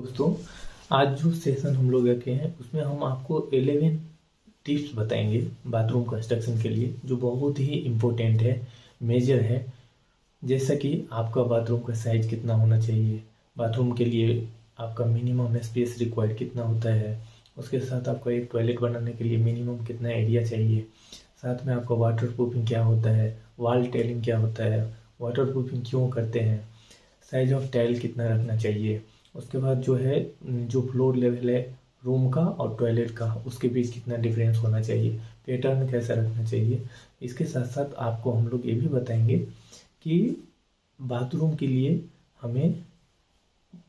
दोस्तों, आज जो सेशन हम लोग रखे हैं उसमें हम आपको 11 टिप्स बताएंगे बाथरूम कंस्ट्रक्शन के लिए, जो बहुत ही इम्पोर्टेंट है, मेजर है। जैसा कि आपका बाथरूम का साइज कितना होना चाहिए, बाथरूम के लिए आपका मिनिमम स्पेस रिक्वायर्ड कितना होता है, उसके साथ आपको एक टॉयलेट बनाने के लिए मिनिमम कितना एरिया चाहिए, साथ में आपका वाटर प्रूफिंग क्या होता है, वॉल टाइलिंग क्या होता है, वाटर प्रूफिंग क्यों करते हैं, साइज ऑफ टाइल कितना रखना चाहिए, उसके बाद जो है जो फ्लोर लेवल है रूम का और टॉयलेट का उसके बीच कितना डिफरेंस होना चाहिए, पैटर्न कैसा रखना चाहिए। इसके साथ साथ आपको हम लोग ये भी बताएंगे कि बाथरूम के लिए हमें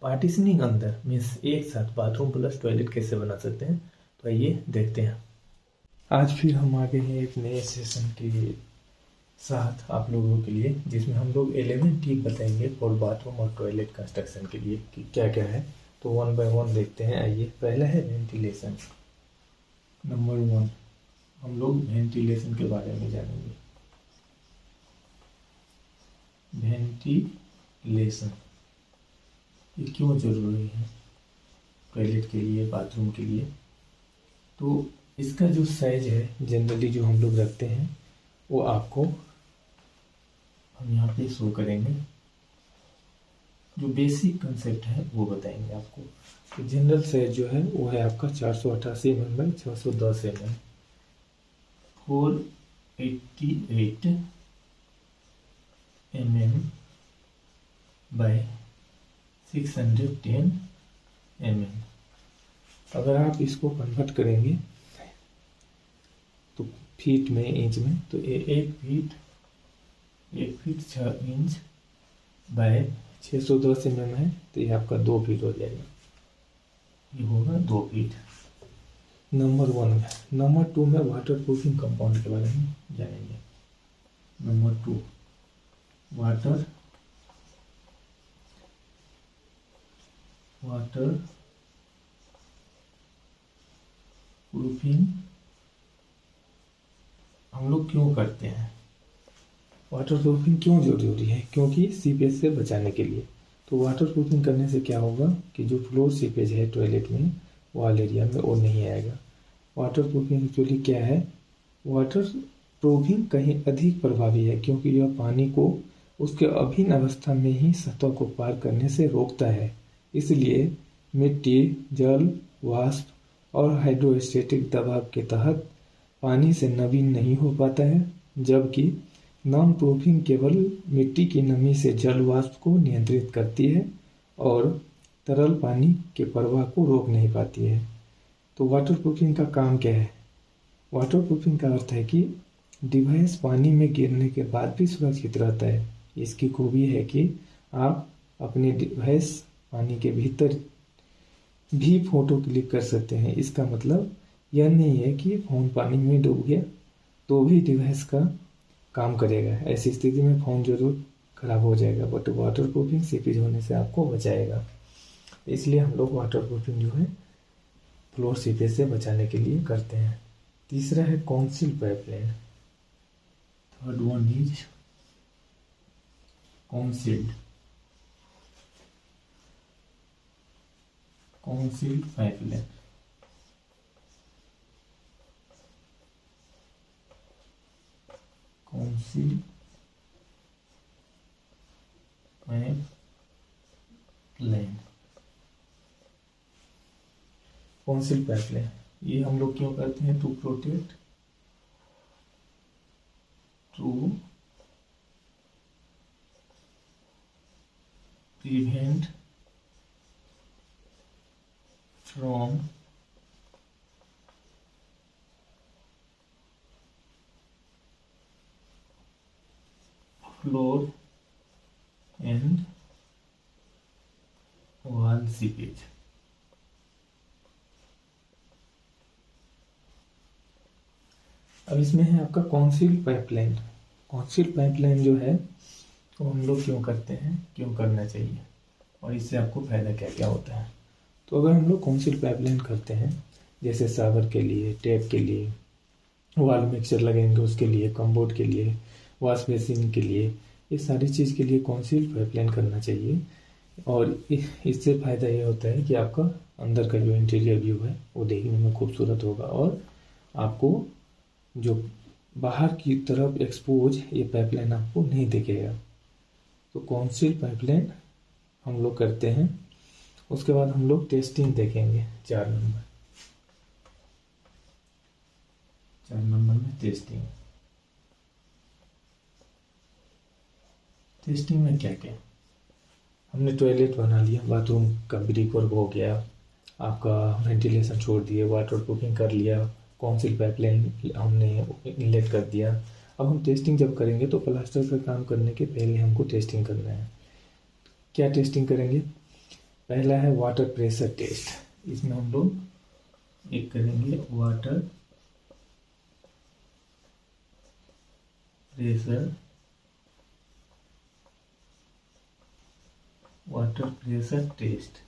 पार्टीशनिंग अंदर मीन्स एक साथ बाथरूम प्लस टॉयलेट कैसे बना सकते हैं। तो आइए देखते हैं। आज फिर हम आ गए हैं एक नए सेशन के साथ आप लोगों के लिए, जिसमें हम लोग 11 टिप बताएंगे फॉर बाथरूम और टॉयलेट कंस्ट्रक्शन के लिए कि क्या क्या है। तो 1 बाय 1 देखते हैं। आइए, पहला है वेंटिलेशन। नंबर 1 हम लोग वेंटिलेशन के बारे में जानेंगे। वेंटिलेशन ये क्यों जरूरी है टॉयलेट के लिए, बाथरूम के लिए। तो इसका जो साइज है जनरली जो हम लोग रखते हैं वो आपको हम यहाँ पे शो करेंगे। जो बेसिक कंसेप्ट है वो बताएंगे आपको। तो जनरल साइज जो है वो है आपका 488 mm by 610 mm, 488 mm by 610 mm। अगर आप इसको कन्वर्ट करेंगे तो फीट में, इंच में, तो ये 1 फीट 6 इंच बाय 610 mm है, तो ये आपका 2 फीट हो जाएगा। ये होगा 2 फीट। नंबर 1 में। नंबर 2 में वाटर प्रूफिंग कंपाउंड के बारे में जानेंगे। नंबर 2 वाटर प्रूफिंग हम लोग क्यों करते हैं, वाटर प्रूफिंग क्यों जरूरी है, क्योंकि सीपेज से बचाने के लिए। तो वाटर प्रूफिंग करने से क्या होगा कि जो फ्लोर सीपेज है टॉयलेट में, वॉल एरिया में, वो नहीं आएगा। वाटर प्रूफिंग एक्चुअली क्या है, वाटर प्रूफिंग कहीं अधिक प्रभावी है क्योंकि यह पानी को उसके अभिन्न अवस्था में ही सतह को पार करने से रोकता है। इसलिए मिट्टी, जल, वाष्प और हाइड्रोस्टेटिक दबाव के तहत पानी से नमी नहीं हो पाता है, जबकि नॉन प्रूफिंग केवल मिट्टी की नमी से जल वाष्प को नियंत्रित करती है और तरल पानी के प्रवाह को रोक नहीं पाती है। तो वाटर प्रूफिंग का काम क्या है? वाटर प्रूफिंग का अर्थ है कि डिवाइस पानी में गिरने के बाद भी सुरक्षित रहता है। इसकी खूबी है कि आप अपने डिवाइस पानी के भीतर भी फोटो क्लिक कर सकते हैं। इसका मतलब यह नहीं है कि फ़ोन पानी में डूब गया तो भी डिवाइस का काम करेगा। ऐसी स्थिति में फ़ोन जरूर खराब हो जाएगा, बट वाटर प्रूफिंग सीपेज होने से आपको बचाएगा। इसलिए हम लोग वाटर प्रूफिंग जो है फ्लोर सीपेज से बचाने के लिए करते हैं। तीसरा है concealed pipeline. Third one is concealed pipeline. Concealed pipeline ये हम लोग क्यों करते हैं? To protect, to prevent from floor and wall seepage. अब इसमें है आपका कॉन्सील्ड पाइपलाइन। कॉन्सील्ड पाइपलाइन जो है वो हम लोग क्यों करते हैं, क्यों करना चाहिए और इससे आपको फायदा क्या क्या होता है। तो अगर हम लोग कॉन्सील्ड पाइपलाइन करते हैं, जैसे शावर के लिए, टैप के लिए, वॉल मिक्सचर लगेंगे उसके लिए, कमोड के लिए, वॉश बेसिन के लिए, ये सारी चीज़ के लिए कॉन्सील्ड पाइपलाइन करना चाहिए। और इससे फ़ायदा ये होता है कि आपका अंदर का जो इंटीरियर व्यू है वो देखने में खूबसूरत होगा और आपको जो बाहर की तरफ एक्सपोज ये पाइपलाइन आपको नहीं दिखेगा। तो कॉन्सील्ड पाइपलाइन हम लोग करते हैं। उसके बाद हम लोग टेस्टिंग देखेंगे 4 नंबर में टेस्टिंग में क्या क्या हमने टॉयलेट बना लिया, बाथरूम का ब्रिक वर्क हो गया, आपका वेंटिलेशन छोड़ दिए, वाटर प्रूफिंग कर लिया, कॉन्सील पाइपलाइन हमने इनलेट कर दिया। अब हम टेस्टिंग जब करेंगे तो प्लास्टर का काम करने के पहले हमको टेस्टिंग करना है। क्या टेस्टिंग करेंगे? पहला है वाटर प्रेशर टेस्ट। इसमें हम लोग एक करेंगे वाटर प्रेशर टेस्ट।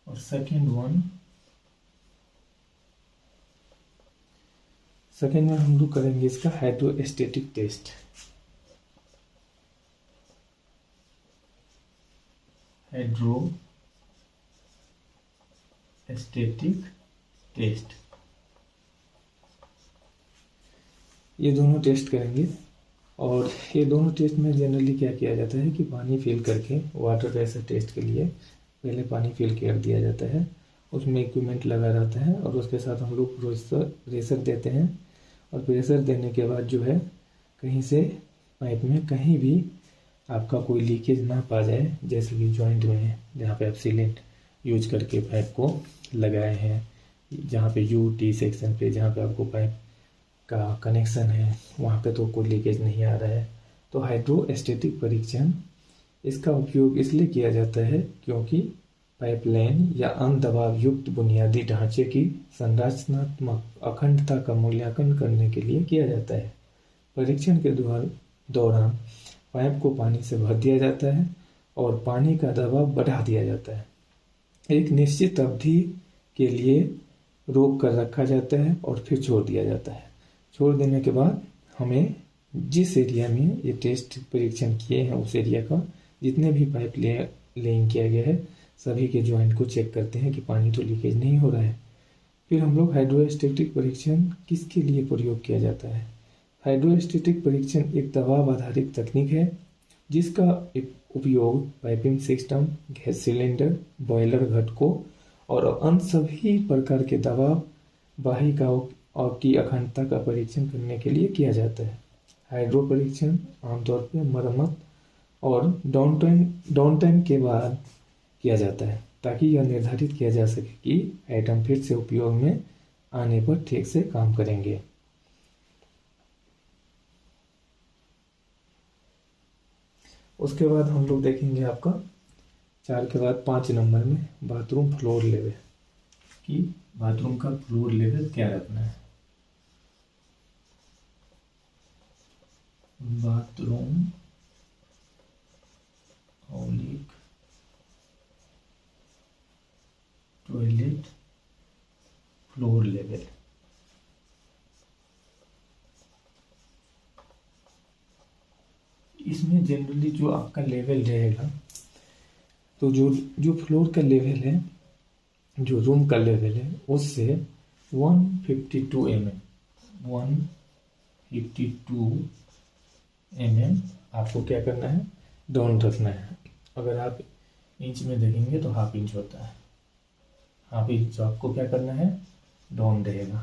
और सेकेंड में हम लोग करेंगे इसका हाइड्रोस्टेटिक टेस्ट। ये दोनों टेस्ट करेंगे। और ये दोनों टेस्ट में जनरली क्या किया जाता है कि पानी फिल करके वाटर प्रेशर टेस्ट के लिए पहले पानी फिल कर दिया जाता है, उसमें इक्विपमेंट लगा रहता है और उसके साथ हम लोग प्रेशर देते हैं। और प्रेशर देने के बाद जो है कहीं से पाइप में कहीं भी आपका कोई लीकेज ना पा जाए, जैसे कि जॉइंट में जहाँ पे आप सीलेंट यूज करके पाइप को लगाए हैं, जहाँ पे टी सेक्शन पे जहाँ पे आपको पाइप का कनेक्शन है वहाँ पे तो कोई लीकेज नहीं आ रहा है। तो हाइड्रोस्टेटिक परीक्षण इसका उपयोग इसलिए किया जाता है क्योंकि पाइपलाइन या अनदबाव युक्त बुनियादी ढांचे की संरचनात्मक अखंडता का मूल्यांकन करने के लिए किया जाता है। परीक्षण के दौरान पाइप को पानी से भर दिया जाता है और पानी का दबाव बढ़ा दिया जाता है। एक निश्चित अवधि के लिए रोक कर रखा जाता है और फिर छोड़ दिया जाता है। छोड़ देने के बाद हमें जिस एरिया में ये टेस्ट परीक्षण किए हैं उस एरिया का जितने भी पाइप लेइंग किया गया है सभी के जॉइंट को चेक करते हैं कि पानी तो लीकेज नहीं हो रहा है। फिर हम लोग हाइड्रोस्टेटिक परीक्षण किसके लिए प्रयोग किया जाता है? हाइड्रोस्टेटिक परीक्षण एक दबाव आधारित तकनीक है जिसका उपयोग piping system, gas cylinder, boiler घटकों और अन्य सभी प्रकार के दबाव वाहिकाओं और की अखंडता का परीक्षण करने के लिए किया जाता है। हाइड्रो परीक्षण आमतौर पर मरम्मत और डाउन टाइम के बाद किया जाता है ताकि यह निर्धारित किया जा सके कि आइटम फिर से उपयोग में आने पर ठीक से काम करेंगे। उसके बाद हम लोग देखेंगे आपका 4 के बाद 5 नंबर में बाथरूम फ्लोर लेवल कि बाथरूम का फ्लोर लेवल क्या रखना है। Bathroom toilet floor level. इसमें जनरली जो आपका लेवल रहेगा तो जो फ्लोर का लेवल है, जो रूम का लेवल है उससे 152 mm आपको क्या करना है? डाउन रखना है। अगर आप इंच में देखेंगे तो हाफ इंच होता है, हाफ इंच आपको क्या करना है? डाउन रहेगा।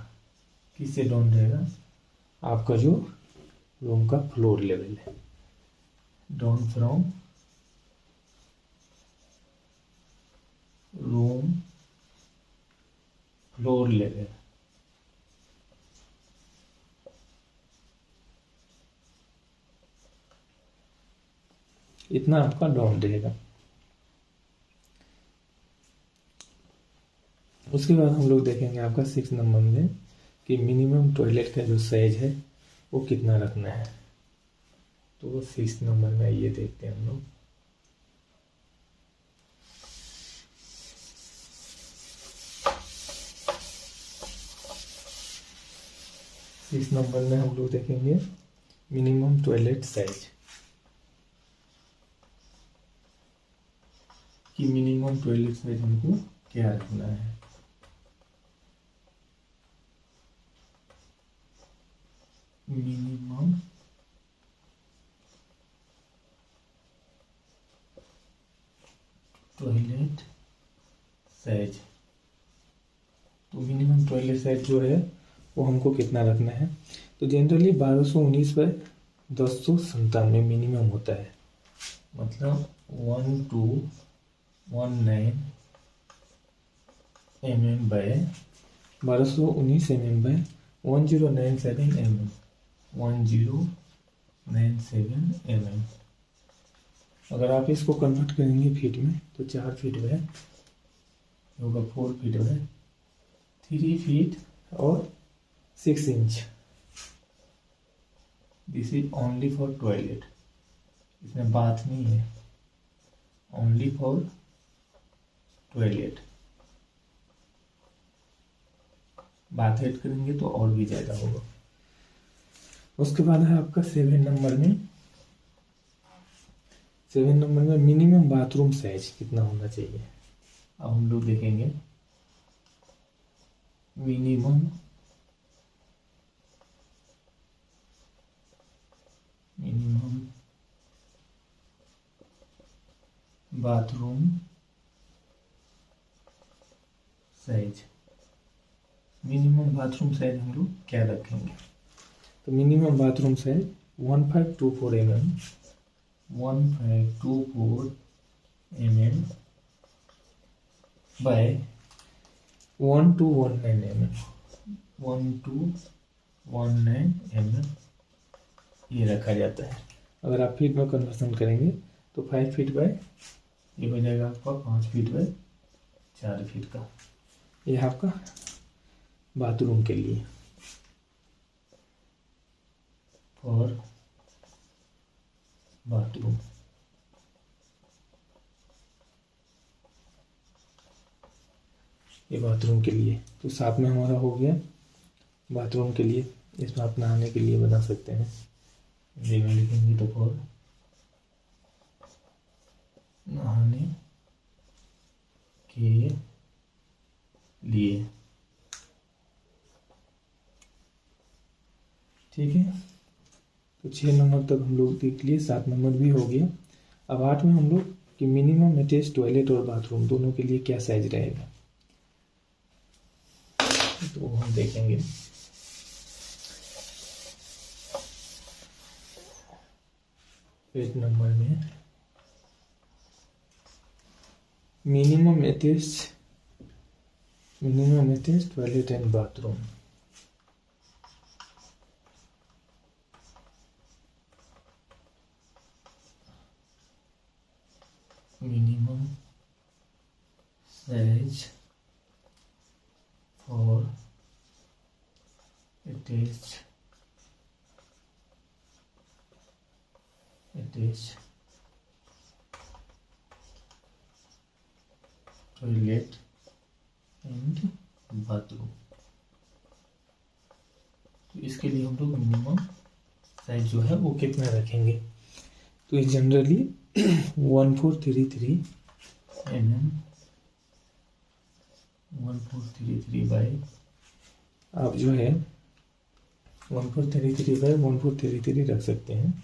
किससे डाउन रहेगा? आपका जो रूम का फ्लोर लेवल है, down from room floor level. इतना आपका डाउन रहेगा। उसके बाद हम लोग देखेंगे आपका 6 नंबर में कि मिनिमम टॉयलेट का जो साइज है वो कितना रखना है। तो वो 6 नंबर में ये देखते हैं हम लोग। इस नंबर में हम लोग देखेंगे मिनिमम टॉयलेट साइज। कि मिनिमम टॉयलेट साइज हमको क्या रखना है। मिनिमम टॉयलेट साइज, तो मिनिमम टॉयलेट साइज जो है वो हमको कितना रखना है। तो जनरली 1219/1097 मिनिमम होता है, मतलब 1219 mm by 1219 mm by 1097 mm, 1097 mm। अगर आप इसको कन्वर्ट करेंगे फीट में तो 4 फीट बाय होगा 4 फीट बाय 3 फीट और 6 inch. This is only for toilet, इसमें बात नहीं है, ओनली फॉर टॉयलेट। बात ऐड करेंगे तो और भी ज़्यादा होगा। उसके बाद है आपका 7 नंबर में मिनिमम बाथरूम साइज कितना होना चाहिए। अब हम लोग देखेंगे minimum bathroom size. Minimum bathroom size हम लोग क्या रखेंगे, तो minimum bathroom size 1524 mm, 1524 mm by 1219 mm, 1219 mm ये रखा जाता है। अगर आप फीट में कन्वर्सन करेंगे तो 5 फीट बाय ये हो जाएगा आपका 5 फीट बाय 4 फीट का। ये आपका बाथरूम के लिए, फॉर बाथरूम। ये बाथरूम के लिए, तो साथ में हमारा हो गया बाथरूम के लिए। इसमें आप नहाने के लिए बना सकते हैं, हिंदी में लिखेंगे तो फॉर नहाने के लिए। ठीक है, तो 6 नंबर तक हम लोग देख लिए, 7 नंबर भी हो गया। अब 8 में हम लोग कि मिनिमम अटैच टॉयलेट और बाथरूम दोनों के लिए क्या साइज रहेगा, तो हम देखेंगे। पेज नंबर में minimum attach toilet and bathroom. Minimum size for attach toilet and bathroom. तो इसके लिए हम लोग मिनिमम साइज जो है वो कितना रखेंगे, तो ये जनरली 1433 mm, 1433 बाय आप जो है 1433 बाय 1433 रख सकते हैं।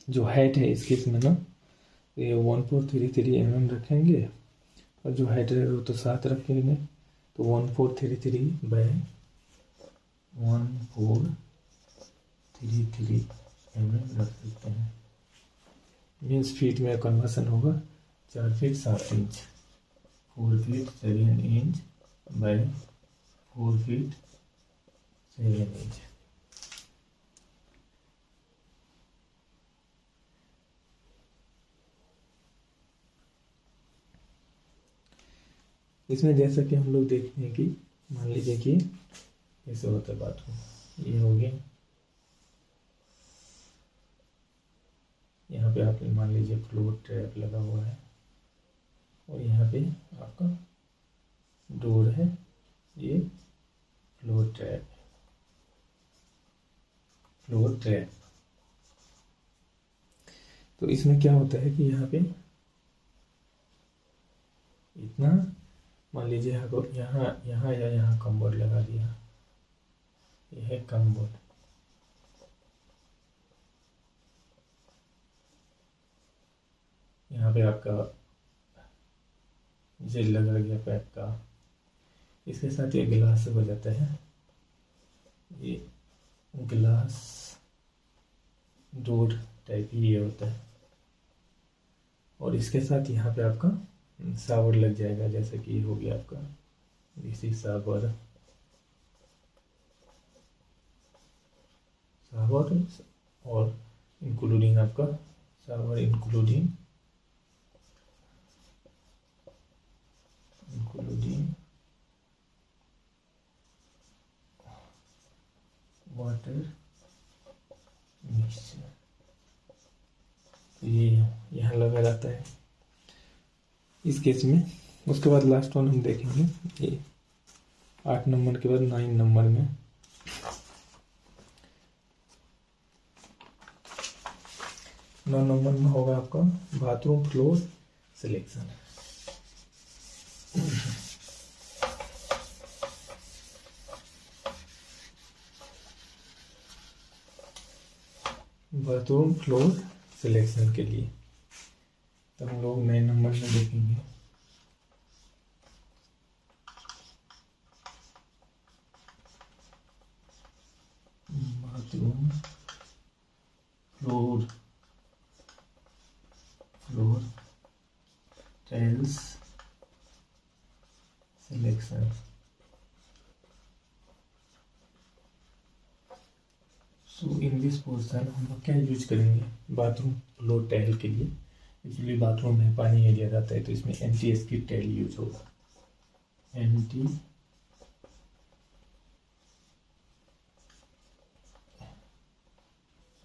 जो हाइट है इस केस में ना, ये 1433 mm रखेंगे, और जो हाइट है वो तो 7 रखेंगे, तो 1433 बाय 1433 mm रख सकते हैं। मीन्स फीट में कन्वर्सन होगा 4 feet 7 inch, 4 feet 7 inch by 4 feet 7 inch. इसमें जैसा कि हम लोग देखते हैं कि मान लीजिए कि ऐसे होता है बाथरूम, ये हो गया, यहाँ पे आपने मान लीजिए फ्लोर ट्रैप लगा हुआ है, और यहाँ पे आपका डोर है, ये फ्लोर ट्रैप। तो इसमें क्या होता है कि यहाँ पे इतना, मान लीजिए अगर यहाँ यहाँ या यहाँ कमबोर्ड लगा दिया, यह है कमबोर्ड, यहाँ पे आपका जेल लगा गया पैक का, इसके साथ ये गिलास हो जाता है, ये ग्लास डोर टाइप ही ये होता है। और इसके साथ यहाँ पे आपका शावर लग जाएगा, जैसे कि हो गया आपका इसी शावर और इंक्लूडिंग आपका शावर इंक्लूडिंग वाटर मिक्सचर, तो ये यहाँ लगा रहता है इस केस में। उसके बाद लास्ट वन हम देखेंगे, ये 8 नंबर के बाद 9 नंबर में, नौ नंबर में होगा आपका bathroom floor selection. Bathroom floor selection के लिए तो हम लोग 9 नंबर में देखेंगे। Bathroom floor tiles selection. So in this portion हम लोग क्या यूज करेंगे बाथरूम फ्लोर टाइल के लिए। एक्चुअली बाथरूम में पानी एरिया रहता है तो इसमें एंटी स्किड टाइल यूज होगा। Anti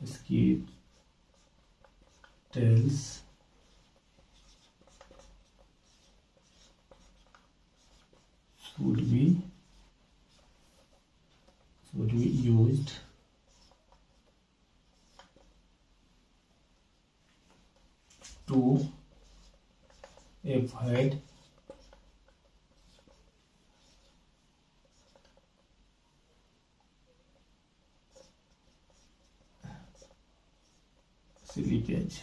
skid tiles should be used to avoid slippage।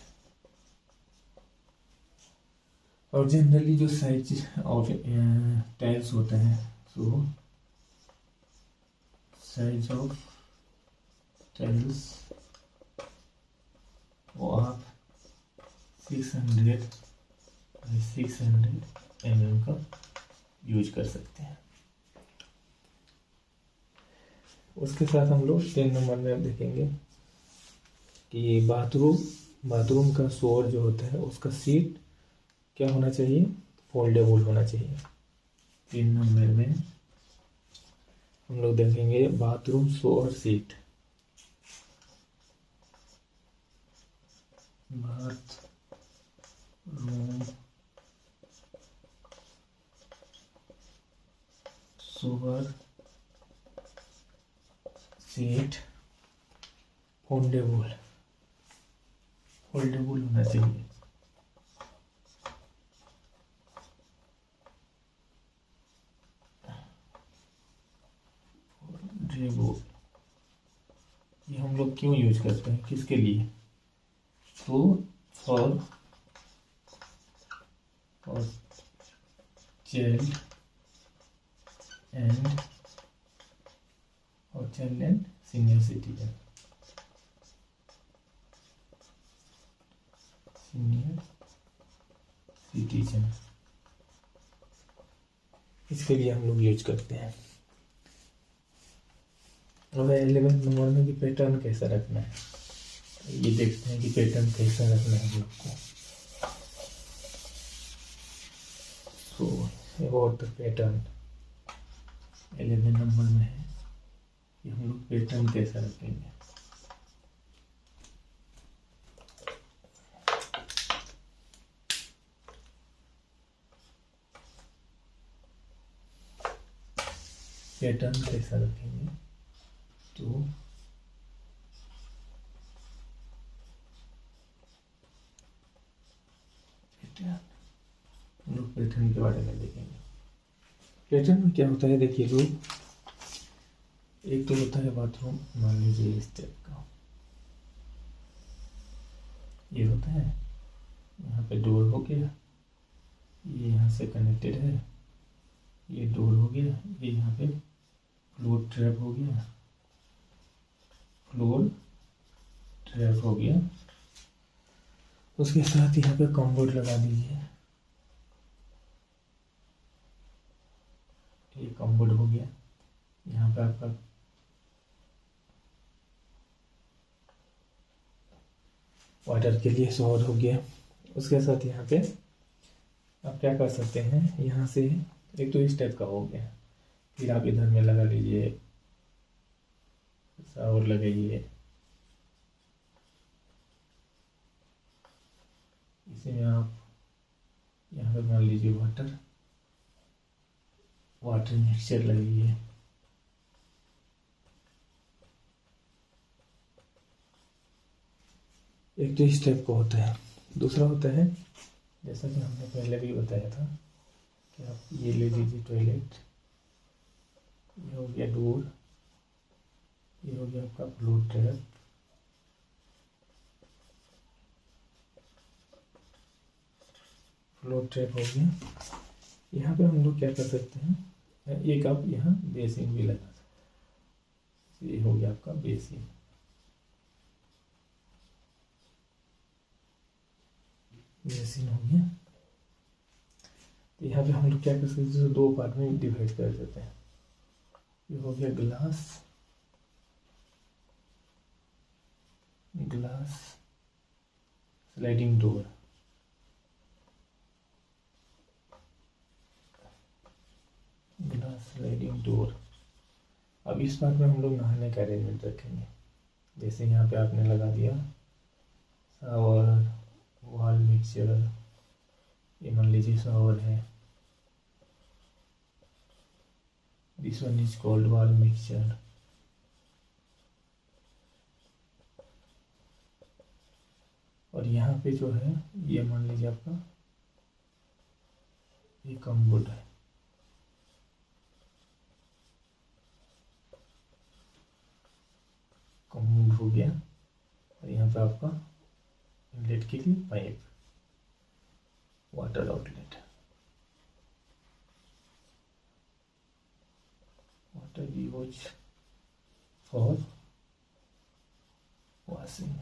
और जनरली जो साइज ऑफ टाइल्स होता है, सो साइज ऑफ टाइल्स वो आप 600 by 600 mm का यूज कर सकते हैं। उसके साथ हम लोग 10 नंबर में देखेंगे कि बाथरूम का शोर जो होता है उसका सीट क्या होना चाहिए, फोल्डेबल होना चाहिए। 3 नंबर में हम लोग देखेंगे बाथरूम शोर सीट। बाथरूम शोर सीट फोल्डेबल होना चाहिए। ये हम लोग क्यों यूज करते हैं, किसके लिए, तो for child and senior citizen. इसके लिए हम लोग यूज करते हैं। अब 11 नंबर में कि पैटर्न कैसा रखना है, ये देखते हैं कि पैटर्न कैसा रखना है आपको। So about the pattern 11 number में है कि हम लोग पैटर्न कैसा रखेंगे। पैटर्न कैसा रखेंगे तो पैटर्न, हम लोग पैटर्न के बारे में देखेंगे। पैटर्न में क्या होता है, देखिए लोग, एक तो होता है बाथरूम, मान लीजिए इस टाइप का, ये होता है, यहाँ पे डोर हो गया, ये यहाँ से कनेक्टेड है, ये डोर हो गया, ये यहाँ पे फ्लोर ट्रैप हो गया, फ्लोर ट्रैप हो गया। उसके साथ यहाँ पे कमोड लगा दीजिए, ये कमोड हो गया। यहाँ पे आपका वाटर के लिए शॉवर हो गया। उसके साथ यहाँ पे आप क्या कर सकते हैं, यहाँ से एक तो इस टाइप का हो गया, फिर आप इधर में लगा लीजिए, शॉवर लगाइए, इसी में आप यहाँ पे मान लीजिए वाटर मिक्सचर लगाइए। एक तो इस टाइप का होता है। दूसरा होता है, जैसा कि हमने पहले भी बताया था, कि आप ये ले लीजिए टॉयलेट, ये हो गया डोर, ये हो गया आपका फ्लोर ट्रैप, फ्लोर ट्रैप हो गया। यहाँ पे हम लोग क्या कर सकते हैं, एक आप यहाँ बेसिन भी लगा सकते हैं। ये हो गया आपका बेसिन, बेसिन हो गया। तो यहाँ पे हम लोग क्या कर सकते हैं, दो पार्ट में डिवाइड कर देते हैं। ये हो गया glass sliding door, glass sliding door. अब इस पार्ट में हम लोग नहाने का अरेंजमेंट रखेंगे। जैसे यहाँ पे आपने लगा दिया शावर, वॉल मिक्सचर, ये मान लीजिए शावर है, this one is called wall mixture. और यहाँ पे जो है, ये मान लीजिए आपका ये कमोड है, कमोड हो गया। और यहाँ पे आपका इनलेट के लिए pipe, water outlet, water use for washing.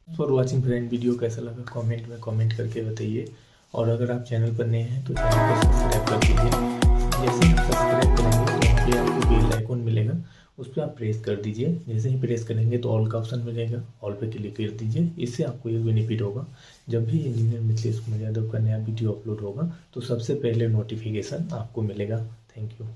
For watching friend, video कैसा लगा कमेंट में कमेंट करके बताइए। और अगर आप चैनल पर नए हैं तो चैनल को सब्सक्राइब कर दीजिए। जैसे ही आप सब्सक्राइब करेंगे तो वहाँ पे आपको बेल आइकन मिलेगा, उस पर आप प्रेस कर दीजिए। जैसे ही प्रेस करेंगे तो ऑल का ऑप्शन मिलेगा, ऑल पे क्लिक कर दीजिए। इससे आपको एक बेनिफिट होगा, जब भी इंजीनियर मिथिलेश कुमार यादव का नया वीडियो अपलोड होगा तो सबसे पहले नोटिफिकेशन आपको मिलेगा। Thank you.